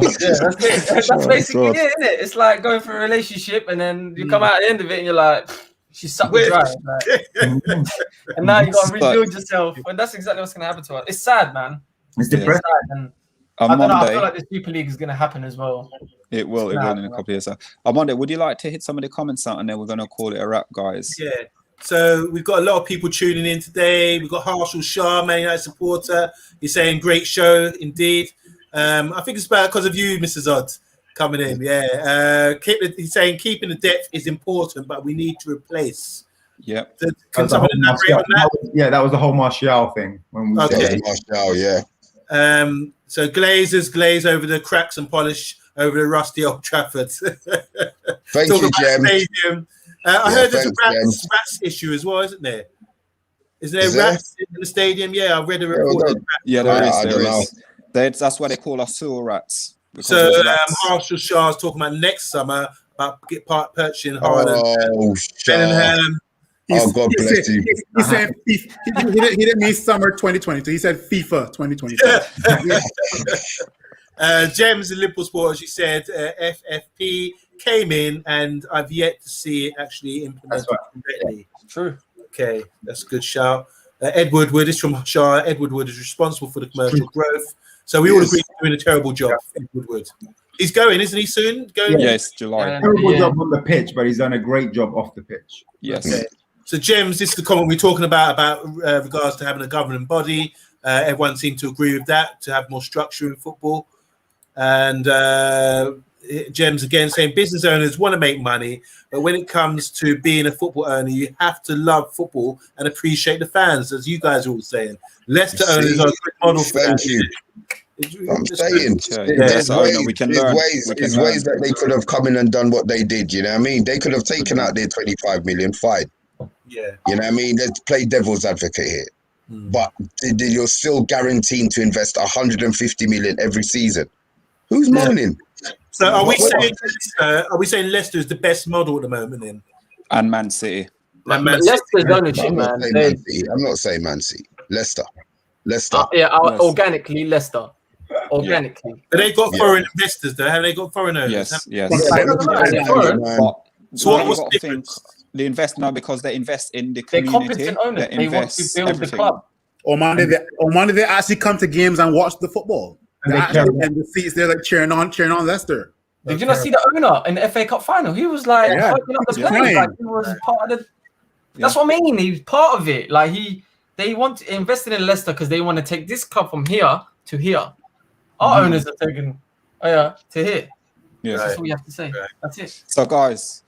S2: basically it, isn't it? It's like going for a relationship and then you come out at the end of it and you're like, she sucked me dry. Like, and now you got to rebuild yourself. And that's exactly what's going to happen to us. It's sad, man.
S6: It's depressing.
S2: And I don't know. I feel like the Super League is going to happen as well.
S1: It will in a couple of years. Monday, would you like to hit some of the comments out and then we're going to call it a wrap, guys?
S4: Yeah. So we've got a lot of people tuning in today. We've got Harshal Shah, Man United supporter. He's saying great show indeed. I think it's because of you, Mrs. Odd, coming in. Yeah. He's saying keeping the depth is important, but we need to replace.
S1: Yep.
S4: Can someone elaborate on that?
S6: Yeah, that was the whole Martial thing. When we
S5: Martial, yeah.
S4: So Glazers glaze over the cracks and polish over the rusty Old Trafford.
S5: Thank you, Jem.
S4: Stadium. I heard there's a rats issue as well, isn't there? Isn't there rats in the stadium? Yeah, I read a report.
S1: Yeah, there is. I don't know. That's why they call us sewer rats.
S4: So Harshal Shah's talking about next summer about purchasing Haaland.
S5: Oh, Bellingham. Oh, God bless you.
S3: He said he didn't mean summer 2022. He said FIFA 2022.
S4: James in Liverpool Sport, she said FFP came in and I've yet to see it actually implemented correctly.
S2: True.
S4: Okay, that's a good shout. Ed Woodward is from Shire. Ed Woodward is responsible for the commercial growth. So we all agree he's doing a terrible job, Ed Woodward. He's going, isn't he, soon? Going?
S1: Yes, July.
S6: Terrible job on the pitch, but he's done a great job off the pitch.
S1: Yes.
S4: Okay. So, James, this is the comment we're talking about regards to having a governing body. Everyone seemed to agree with that, to have more structure in football. And James again saying business owners want to make money, but when it comes to being a football owner, you have to love football and appreciate the fans, as you guys are all saying. Leicester owners are a good model for that.
S5: Thank you. I'm saying there's ways that they could have come in and done what they did. You know what I mean? They could have taken out their 25 million fine.
S4: Yeah.
S5: You know what I mean? Let's play devil's advocate here. But you're still guaranteed to invest 150 million every season. Who's moaning?
S4: So are we saying Leicester is the best model at the moment then?
S1: And Man City.
S2: Leicester's ownership, man.
S5: I'm not saying Man City. Leicester.
S2: Organically, Leicester. Organically.
S4: Yeah. But they've got foreign investors, though. Have they got foreign owners?
S1: Yes.
S4: So what's the difference?
S1: They invest now because they invest in the community.
S2: They're competent owners. They want to build the club.
S3: Or Monday, they actually come to games and watch the football. And the seats, they're like cheering on Leicester.
S2: Did you not see the owner in the FA Cup final? He was like hyping up the players. Like he was part of the. That's what I mean. He was part of it. Like they want to invest in Leicester because they want to take this club from here to here. Our owners are taking to here.
S1: Yeah,
S2: that's all you have to say. Right. That's it.
S1: So, guys,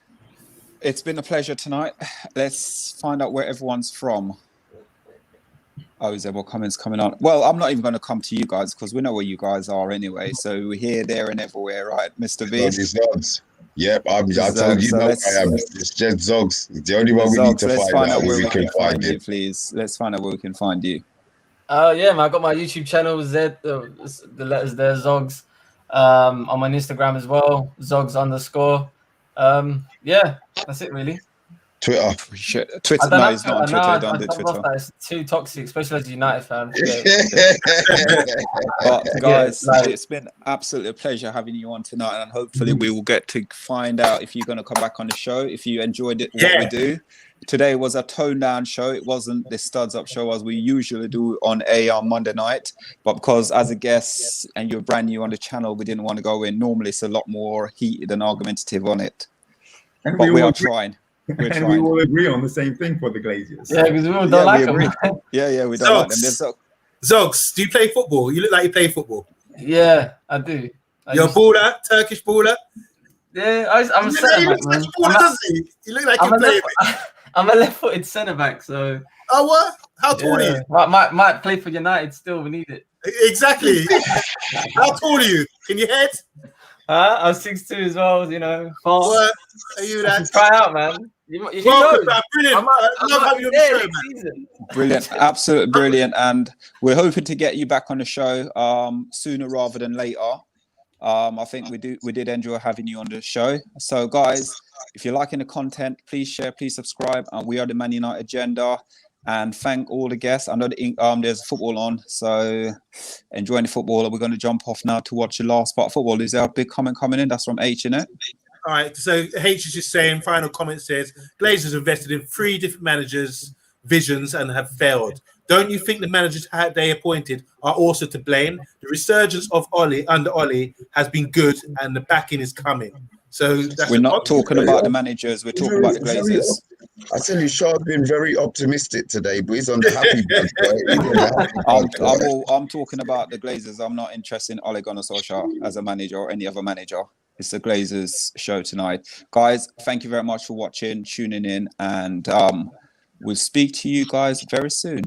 S1: it's been a pleasure tonight. Let's find out where everyone's from. Oh, is there more comments coming on? Well, I'm not even going to come to you guys because we know where you guys are anyway. So we're here, there, and everywhere, right, Mr. V?
S5: Zogs. Yep, I told you, I am. It's just Zogs. It's the only one we need to find out where we can find you.
S1: Please, let's find out where we can find you.
S2: Yeah, man, I got my YouTube channel, the letters there, Zogs. I'm on Instagram as well, Zogs_. Yeah, that's it, really.
S5: Twitter.
S1: Twitter, no, he's not on Twitter. I don't do Twitter.
S2: It's too toxic, especially as a United fan.
S1: But guys, it's been absolutely a pleasure having you on tonight, and hopefully we will get to find out if you're going to come back on the show, if you enjoyed it, what we do. Today was a toned down show. It wasn't the studs up show as we usually do on Monday night, but because as a guest and you're brand new on the channel, we didn't want to go in. Normally it's a lot more heated and argumentative on it, but we are trying. We're
S6: and we
S1: trying.
S6: will agree on the same thing for the Glazers.
S2: Yeah, because we all don't
S1: Yeah,
S2: like
S1: we
S2: them.
S1: agree. Yeah, we don't like them.
S4: Zogs. Zogs, do you play football? You look like you play football.
S2: Yeah, I do.
S4: You're a baller, Turkish baller.
S2: Yeah, I'm a
S4: He
S2: centre back,
S4: looks like
S2: man.
S4: a baller, doesn't he? You look like you play.
S2: I'm a left-footed centre back, so.
S4: Oh, what? How tall are you?
S2: Might play for United still. We need it.
S4: Exactly. How tall are you? Can you head?
S2: I'm 6'2" as well. You know, fast.
S4: What are you that?
S2: Try out, man. You
S4: Welcome,
S2: know.
S4: man. Brilliant. I love having you on the show, man.
S1: Brilliant, absolutely brilliant, and we're hoping to get you back on the show sooner rather than later. I think we did enjoy having you on the show. So, guys, if you're liking the content, please share, please subscribe. We are the Man United Agenda, and thank all the guests. I know there's football on, so enjoying the football. We're going to jump off now to watch the last part of football. Is there a big comment coming in? That's from H, innit?
S4: All right, so H is just saying, final comment says, Glazers invested in 3 different managers' visions and have failed. Don't you think the managers they appointed are also to blame? The resurgence of under Ollie has been good and the backing is coming. So
S1: we're not talking about the managers, we're talking about the Glazers.
S5: I tell you, Shaw's been very optimistic today, but he's on the happy bunch.
S1: I'm talking about the Glazers. I'm not interested in Ole Gunnar Solskjaer as a manager or any other manager. It's the Glazers show tonight. Guys, thank you very much for watching, tuning in, and we'll speak to you guys very soon.